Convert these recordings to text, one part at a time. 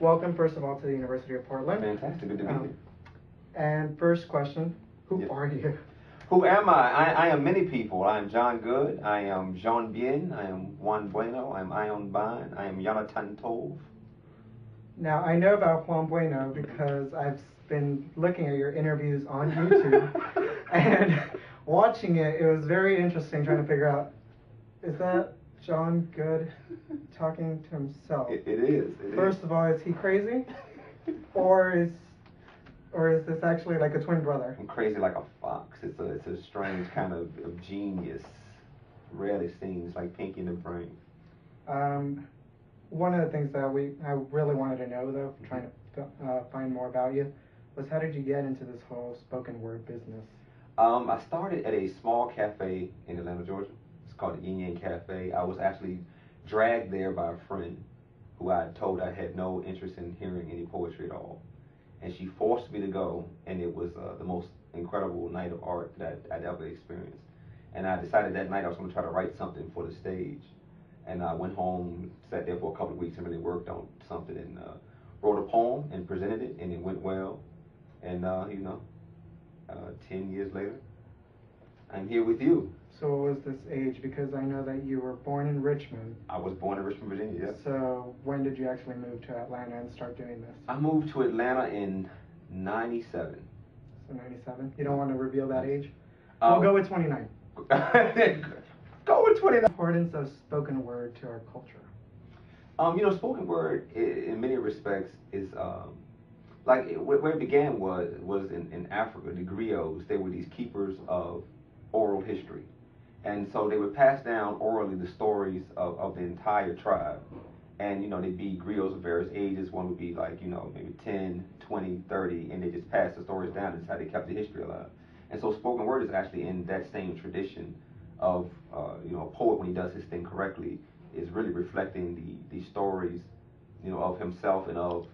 Welcome, first of all, to the University of Portland. Fantastic, good to be here. And first question, who are you? Who am I? I am many people. I am John Goode. I am Jean Bien. I am Juan Bueno. I am Ion Ban. I am Jonathan Tove. Now, I know about Juan Bueno because I've been looking at your interviews on YouTube and watching it. It was very interesting trying to figure out, is that John Goode talking to himself? It is. First of all, is he crazy? or is this actually like a twin brother? I'm crazy like a fox. It's a strange kind of genius. Rarely seen. It's like Pinky in the Brain. One of the things that I really wanted to know, though, trying to find more about you, was how did you get into this whole spoken word business? I started at a small cafe in Atlanta, Georgia. It's called the Yin Yang Cafe. I was actually dragged there by a friend who I told I had no interest in hearing any poetry at all. And she forced me to go, and it was the most incredible night of art that I'd ever experienced. And I decided that night I was going to try to write something for the stage. And I went home, sat there for a couple of weeks and really worked on something and wrote a poem and presented it, and it went well. And 10 years later, I'm here with you. So what was this age? Because I know that you were born in Richmond. I was born in Richmond, Virginia, yes. So when did you actually move to Atlanta and start doing this? I moved to Atlanta in 97. So 97? You don't want to reveal that age? We'll go with 29. Go with 29. The importance of spoken word to our culture. Spoken word in many respects is where it began was in Africa. The griots, they were these keepers of oral history. And so they would pass down orally the stories of the entire tribe. And, they'd be griots of various ages. One would be maybe 10, 20, 30, and they just passed the stories down. That's how they kept the history alive. And so spoken word is actually in that same tradition of, a poet, when he does his thing correctly, is really reflecting the stories, of himself and of,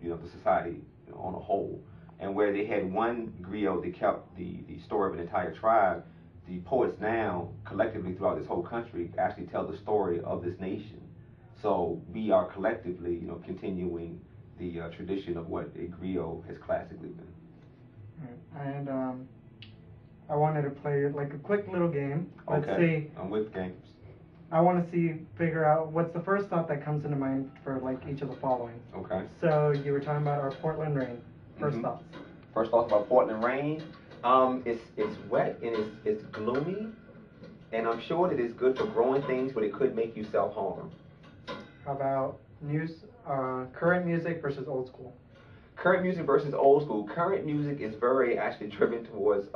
the society on a whole. And where they had one griot that kept the story of an entire tribe, the poets now, collectively throughout this whole country, actually tell the story of this nation. So we are collectively, continuing the tradition of what a griot has classically been. Right. And I wanted to play like a quick little game. Let's okay. see. I'm with games. I want to figure out what's the first thought that comes into mind for each of the following. Okay. So you were talking about our Portland rain. First thoughts. First thoughts about Portland rain. It's wet and it's gloomy, and I'm sure that it's good for growing things, but it could make you self-harm. How about current music versus old school? Current music versus old school. Current music is very actually driven towards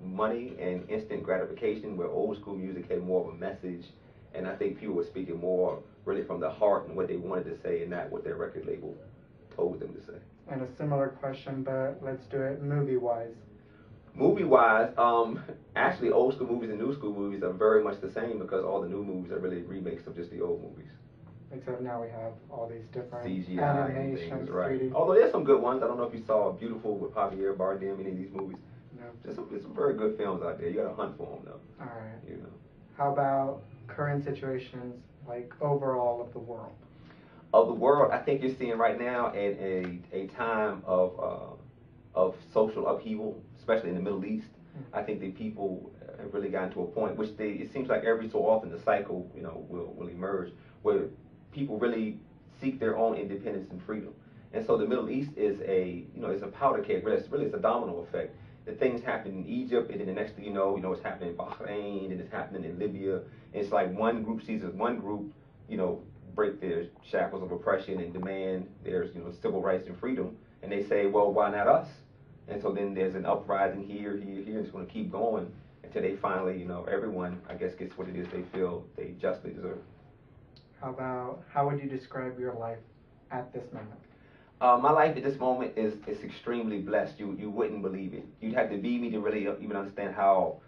money and instant gratification, where old school music had more of a message, and I think people were speaking more really from the heart and what they wanted to say, and not what their record label told them to say. And a similar question, but let's do it movie-wise. Movie-wise, actually old school movies and new school movies are very much the same, because all the new movies are really remakes of just the old movies. Except now we have all these different CGI animations, things, right? 3D. Although there's some good ones. I don't know if you saw Beautiful with Javier Bardem, any of these movies. No. There's some very good films out there. You gotta hunt for them though. All right. How about current situations, like overall of the world? Of the world, I think you're seeing right now in a time of social upheaval, especially in the Middle East. I think that people have really gotten to a point, which it seems like every so often the cycle, will emerge, where people really seek their own independence and freedom. And so the Middle East is it's a powder keg. Really, it's a domino effect. The things happen in Egypt, and then the next thing you know, it's happening in Bahrain, and it's happening in Libya. And it's like one group sees one group, break their shackles of oppression and demand their, civil rights and freedom, and they say, well, why not us? And so then there's an uprising here, and it's going to keep going until they finally, everyone, I guess, gets what it is they feel they justly deserve. How would you describe your life at this moment? My life at this moment is extremely blessed. You wouldn't believe it. You'd have to be me to really even understand how,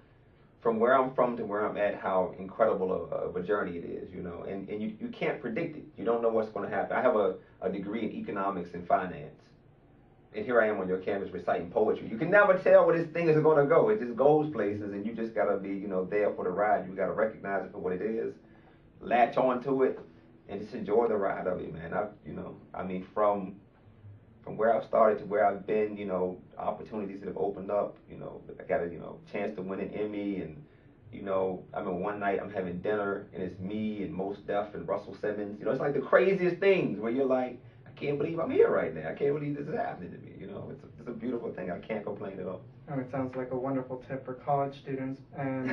from where I'm from to where I'm at, how incredible of a journey it is, and you can't predict it. You don't know what's going to happen. I have a degree in economics and finance, and here I am on your campus reciting poetry. You can never tell where this thing is going to go. It just goes places, and you just got to be, there for the ride. You got to recognize it for what it is, latch on to it, and just enjoy the ride of it, man. I mean, from where I've started to where I've been, opportunities that have opened up. I got a chance to win an Emmy, and I mean, one night I'm having dinner and it's me and Mos Def and Russell Simmons. It's like the craziest things where you're like, I can't believe I'm here right now. I can't believe this is happening to me. It's a beautiful thing. I can't complain at all. Oh, it sounds like a wonderful tip for college students. And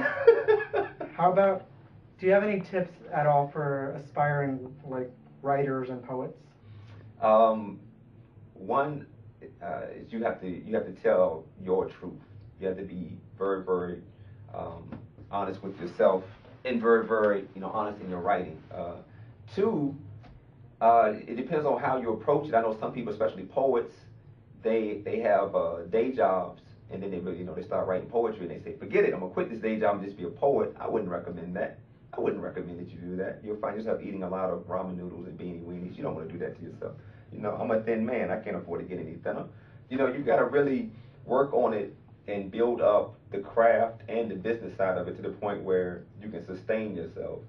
how about, do you have any tips at all for aspiring like writers and poets? One is you have to tell your truth. You have to be very, very honest with yourself and very, very honest in your writing. Two, it depends on how you approach it. I know some people, especially poets, they have day jobs, and then they start writing poetry, and they say, forget it, I'm gonna quit this day job and just be a poet. I wouldn't recommend that. I wouldn't recommend that you do that. You'll find yourself eating a lot of ramen noodles and beanie weenies. You don't want to do that to yourself. I'm a thin man. I can't afford to get any thinner. You got to really work on it and build up the craft and the business side of it to the point where you can sustain yourself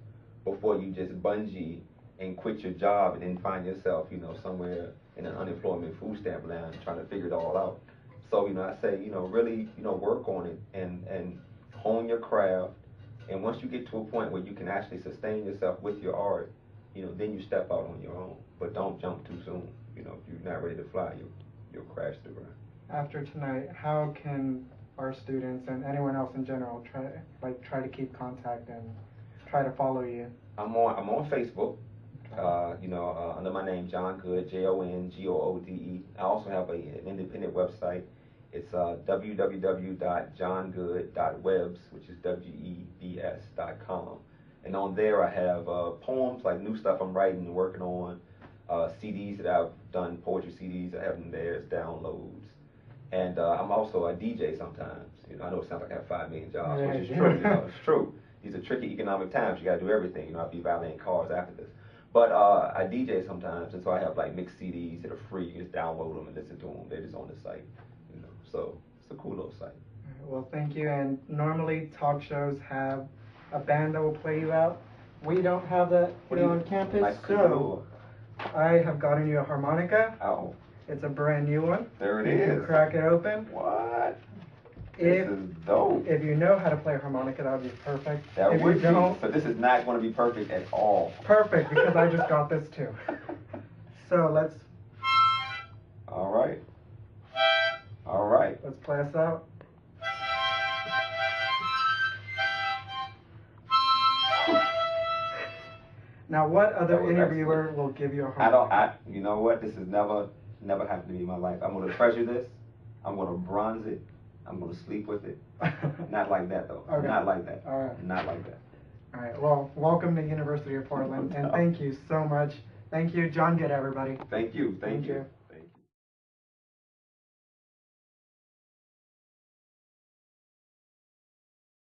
before you just bungee and quit your job and then find yourself, somewhere in an unemployment food stamp land trying to figure it all out. So, I say, really, work on it and hone your craft. And once you get to a point where you can actually sustain yourself with your art, then you step out on your own. But don't jump too soon. If you're not ready to fly, you'll crash the ground. After tonight, how can our students and anyone else in general try to keep contact and try to follow you? I'm on Facebook. Under my name, John Goode, JONGOODE. I also have an independent website. It's www.johngoode.webs, which is WEBS.com. And on there I have poems, like new stuff I'm writing and working on, CDs that I've done, poetry CDs, I have them there as downloads. And I'm also a DJ sometimes. I know it sounds like I have 5 million jobs, Yeah, which is true. It's true. These are tricky economic times. You got to do everything. I'll be valeting cars after this. But I DJ sometimes, and so I have like mixed CDs that are free. You just download them and listen to them. They're just on the site. So it's a cool little site. Well, thank you. And normally talk shows have a band that will play you out. We don't have that on campus, so I have gotten you a harmonica. Oh. It's a brand new one. There it you is. Can crack it open. What? This is dope. If you know how to play harmonica, that would be perfect. That if would you don't, but this is not going to be perfect at all. Perfect, because I just got this too. So let's. All right. All right. Let's play us out. Now, what other interviewer will give you a harmonica? You know what? This has never happened to me in my life. I'm going to treasure this. I'm going to bronze it. I'm going to sleep with it. Not like that, though. Okay. Not like that. All right. Not like that. All right. Well, welcome to University of Portland, and thank you so much. Thank you, John Goode, everybody. Thank you. Thank you.